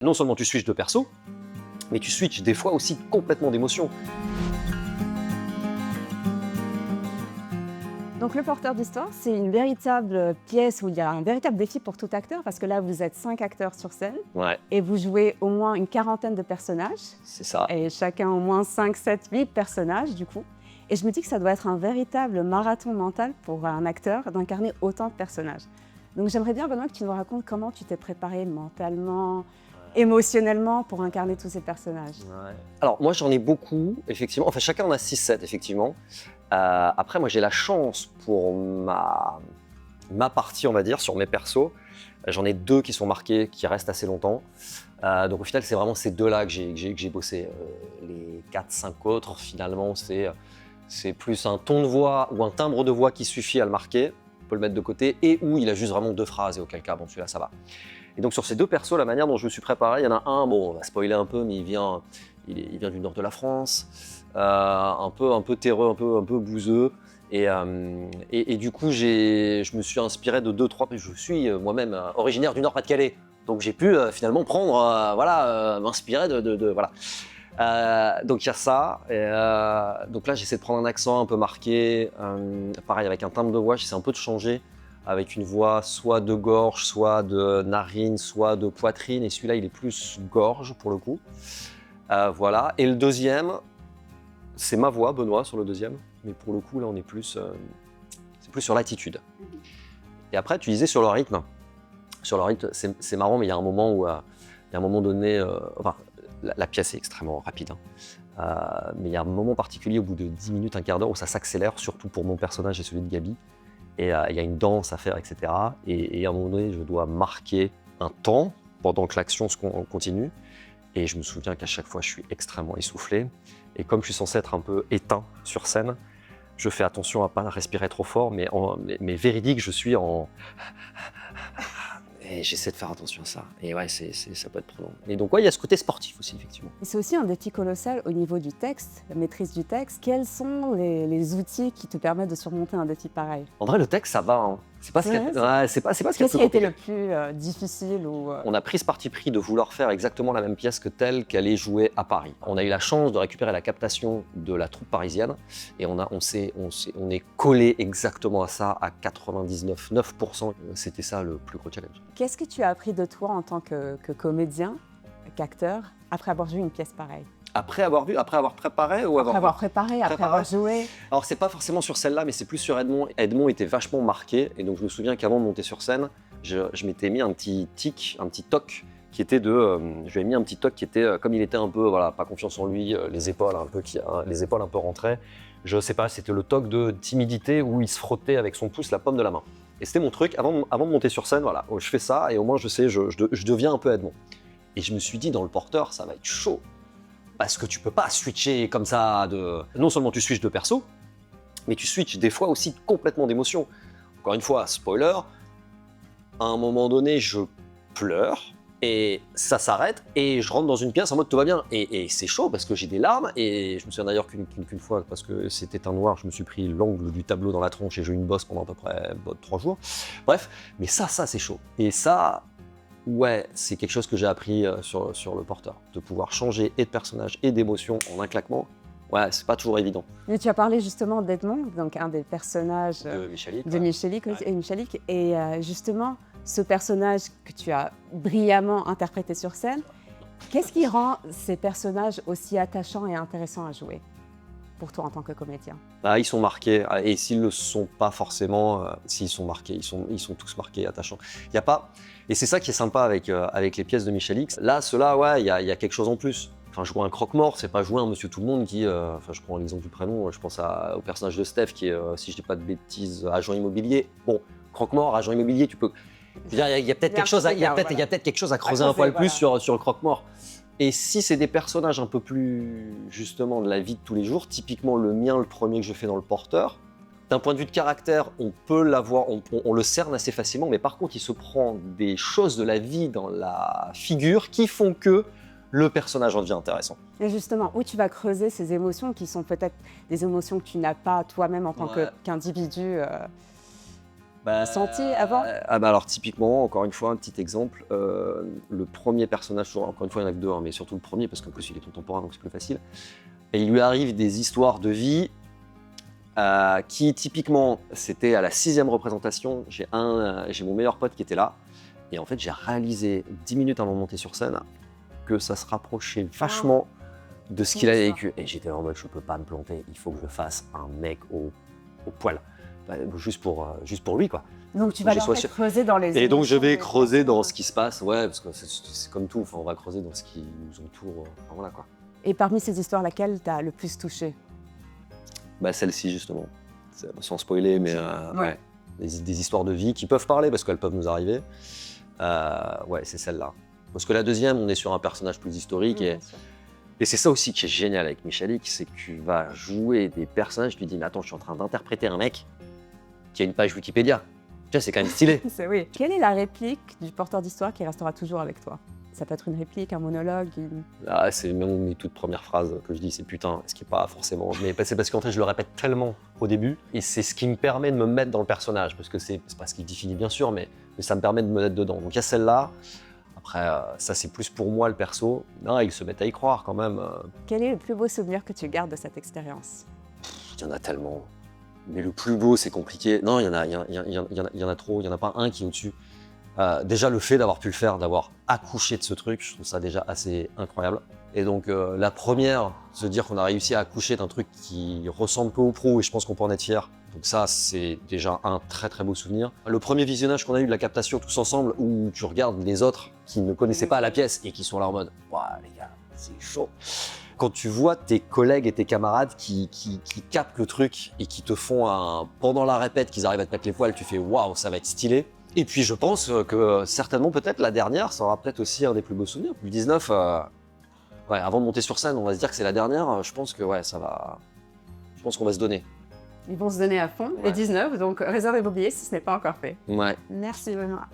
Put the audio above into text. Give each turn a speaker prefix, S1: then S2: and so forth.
S1: Non seulement tu switches de perso, mais tu switches des fois aussi complètement d'émotion.
S2: Donc le porteur d'histoire, c'est une véritable pièce où il y a un véritable défi pour tout acteur, parce que là, vous êtes 5 acteurs sur scène
S1: Ouais,
S2: et vous jouez au moins une quarantaine de personnages,
S1: c'est ça.
S2: et chacun au moins 5, 7, 8 personnages du coup. Et je me dis que ça doit être un véritable marathon mental pour un acteur d'incarner autant de personnages. Donc j'aimerais bien, Benoît, que tu nous racontes comment tu t'es préparé mentalement, émotionnellement pour incarner tous ces personnages.
S1: Ouais. Alors moi j'en ai beaucoup, effectivement. Enfin chacun en a 6-7, effectivement. Après moi j'ai la chance pour ma partie, on va dire, sur mes persos. J'en ai 2 qui sont marqués, qui restent assez longtemps. Donc au final c'est vraiment ces 2-là que j'ai bossé. Les 4-5 autres, finalement, c'est plus un ton de voix ou un timbre de voix qui suffit à le marquer. On peut le mettre de côté, et où il a juste vraiment 2 phrases, et auquel cas, bon, celui-là, ça va. Et donc sur ces 2 persos, la manière dont je me suis préparé, il y en a un, bon, on va spoiler un peu, mais il vient du nord de la France, un peu terreux, un peu bouseux. Et du coup, je me suis inspiré de 2-3, je suis moi-même originaire du Nord-Pas-de-Calais. Donc j'ai pu finalement prendre, m'inspirer voilà. Donc il y a ça. Donc là, j'essaie de prendre un accent un peu marqué, pareil avec un timbre de voix, j'essaie un peu de changer, avec une voix soit de gorge, soit de narine, soit de poitrine. Et celui-là, il est plus gorge pour le coup. Voilà. Et le deuxième, c'est ma voix, Benoît, sur le deuxième. Mais pour le coup, là, on est plus, c'est plus sur l'attitude. Et après, tu disais sur le rythme. Sur le rythme, c'est marrant, mais il y a un moment où, il y a un moment donné, enfin, la pièce est extrêmement rapide, hein. Mais il y a un moment particulier, au bout de 10 minutes, un quart d'heure, où ça s'accélère, surtout pour mon personnage et celui de Gabi. Et il y a une danse à faire, etc. Et à un moment donné, je dois marquer un temps pendant que l'action continue. Et je me souviens qu'à chaque fois, je suis extrêmement essoufflé. Et comme je suis censé être un peu éteint sur scène, je fais attention à ne pas respirer trop fort, mais véridique, je suis en... Et j'essaie de faire attention à ça. Et ouais, ça peut être prenant. Et donc, ouais, il y a ce côté sportif aussi, effectivement.
S2: Et c'est aussi un défi colossal au niveau du texte, la maîtrise du texte. Quels sont les outils qui te permettent de surmonter un défi pareil?
S1: En vrai, le texte, ça va, hein. C'est pas ce qu'il y a- ouais, c'est pas ce qu'il y a de
S2: Qu'est-ce
S1: plus
S2: qui a été
S1: compliqué.
S2: le plus difficile
S1: On a pris ce parti pris de vouloir faire exactement la même pièce que telle qu'elle est jouée à Paris. On a eu la chance de récupérer la captation de la troupe parisienne, et on est collé exactement à ça à 99,9%. C'était ça le plus gros challenge.
S2: Qu'est-ce que tu as appris de toi en tant que comédien, qu'acteur, après avoir joué une pièce pareille?
S1: Après avoir préparé ou
S2: Après avoir préparé, après avoir joué?
S1: Alors c'est pas forcément sur celle-là, mais c'est plus sur Edmond. Edmond était vachement marqué, et donc je me souviens qu'avant de monter sur scène, je m'étais mis un petit tic, un petit toc qui était je lui ai mis un petit toc qui était, comme il était un peu, voilà, pas confiance en lui, les épaules un peu rentrées, je sais pas, c'était le toc de timidité où il se frottait avec son pouce la paume de la main. Et c'était mon truc, avant de monter sur scène, voilà, je fais ça, et au moins je sais, je deviens un peu Edmond. Et je me suis dit, dans le porteur, ça va être chaud. Parce que tu peux pas switcher comme ça de... Non seulement tu switches de perso, mais tu switches des fois aussi complètement d'émotion. Encore une fois, spoiler, à un moment donné, je pleure, et ça s'arrête, et je rentre dans une pièce en mode tout va bien. Et c'est chaud parce que j'ai des larmes, et je me souviens d'ailleurs qu'une fois, parce que c'était un noir, je me suis pris l'angle du tableau dans la tronche et j'ai eu une bosse pendant à peu près 3 jours. Bref, mais ça c'est chaud. Et ça... Ouais, c'est quelque chose que j'ai appris sur le porteur, de pouvoir changer et de personnage et d'émotion en un claquement. Ouais, c'est pas toujours évident.
S2: Mais tu as parlé justement d'Edmond, donc un des personnages
S1: De Michalik.
S2: de Michalik. Et justement, ce personnage que tu as brillamment interprété sur scène, qu'est-ce qui rend ces personnages aussi attachants et intéressants à jouer pour toi en tant que comédien?
S1: Ah, ils sont marqués, et s'ils ne le sont pas forcément, s'ils sont marqués, ils sont tous marqués, attachants. Il y a pas... Et c'est ça qui est sympa avec les pièces de Michalik. Là, ceux-là, ouais, il y a quelque chose en plus. Enfin, jouer un croque-mort, c'est pas jouer un monsieur tout le monde qui... Enfin, je prends l'exemple du prénom, je pense au personnage de Steph qui est, si je dis pas de bêtises, agent immobilier. Bon, croque-mort, agent immobilier, tu peux... Je veux dire, il y a peut-être quelque chose à creuser un poil plus sur le croque-mort. Et si c'est des personnages un peu plus, justement, de la vie de tous les jours, typiquement le mien, le premier que je fais dans le porteur, d'un point de vue de caractère, on peut l'avoir, on le cerne assez facilement, mais par contre, il se prend des choses de la vie dans la figure qui font que le personnage en devient intéressant.
S2: Et justement, où tu vas creuser ces émotions qui sont peut-être des émotions que tu n'as pas toi-même en tant qu'individu Senti avant?
S1: Ah bah alors typiquement, encore une fois, un petit exemple, le premier personnage, encore une fois il y en a que deux, hein, mais surtout le premier parce qu'en plus il est contemporain donc c'est plus facile. Et il lui arrive des histoires de vie qui typiquement c'était à la 6e représentation, j'ai mon meilleur pote qui était là et en fait j'ai réalisé 10 minutes avant de monter sur scène que ça se rapprochait vachement de ce qu'il avait vécu. Et j'étais en mode je peux pas me planter, il faut que je fasse un mec au poil. Juste pour lui quoi.
S2: Donc tu vas leur faire creuser dans les
S1: Et donc je vais
S2: émotions,
S1: creuser dans ce qui se passe, ouais, parce que c'est comme tout, enfin, on va creuser dans ce qui nous entoure, enfin, voilà quoi.
S2: Et parmi ces histoires, laquelle t'as le plus touché?
S1: Bah celle-ci justement, sans spoiler, mais
S2: Ouais.
S1: des histoires de vie qui peuvent parler parce qu'elles peuvent nous arriver. Ouais, c'est celle-là. Parce que la deuxième, on est sur un personnage plus historique
S2: Bien sûr.
S1: et c'est ça aussi qui est génial avec Michalik, c'est que tu vas jouer des personnages, tu te dis mais attends, je suis en train d'interpréter un mec qui a une page Wikipédia. Tu vois, c'est quand même stylé.
S2: C'est oui. Quelle est la réplique du porteur d'histoire qui restera toujours avec toi? Ça peut être une réplique, un monologue,
S1: Ah, c'est même mes toutes premières phrases que je dis, c'est putain, ce qui n'est pas forcément. Mais c'est parce qu'en fait, je le répète tellement au début, et c'est ce qui me permet de me mettre dans le personnage, parce que c'est pas ce qui définit bien sûr, mais ça me permet de me mettre dedans. Donc il y a celle-là. Après, ça c'est plus pour moi le perso. Non, ils se mettent à y croire quand même.
S2: Quel est le plus beau souvenir que tu gardes de cette expérience?
S1: Il y en a tellement. Mais le plus beau, c'est compliqué. Non, il y en a trop. Il n'y en a pas un qui est au-dessus. Déjà, le fait d'avoir pu le faire, d'avoir accouché de ce truc, je trouve ça déjà assez incroyable. Et donc, la première, se dire qu'on a réussi à accoucher d'un truc qui ressemble peu au pro, et je pense qu'on peut en être fier. Donc ça, c'est déjà un très très beau souvenir. Le premier visionnage qu'on a eu de la captation tous ensemble, où tu regardes les autres qui ne connaissaient pas la pièce et qui sont là en mode « Waouh les gars, c'est chaud !» Quand tu vois tes collègues et tes camarades qui captent le truc et qui te font pendant la répète, qu'ils arrivent à te mettre les poils, tu fais « Waouh, ça va être stylé !» Et puis je pense que certainement peut-être la dernière sera peut-être aussi un des plus beaux souvenirs. Le 19, ouais, avant de monter sur scène, on va se dire que c'est la dernière. Je pense que ouais, ça va. Je pense qu'on va se donner.
S2: Ils vont se donner à fond,
S1: Ouais.
S2: les 19, donc réservez vos billets si ce n'est pas encore fait.
S1: Ouais.
S2: Merci Benoît.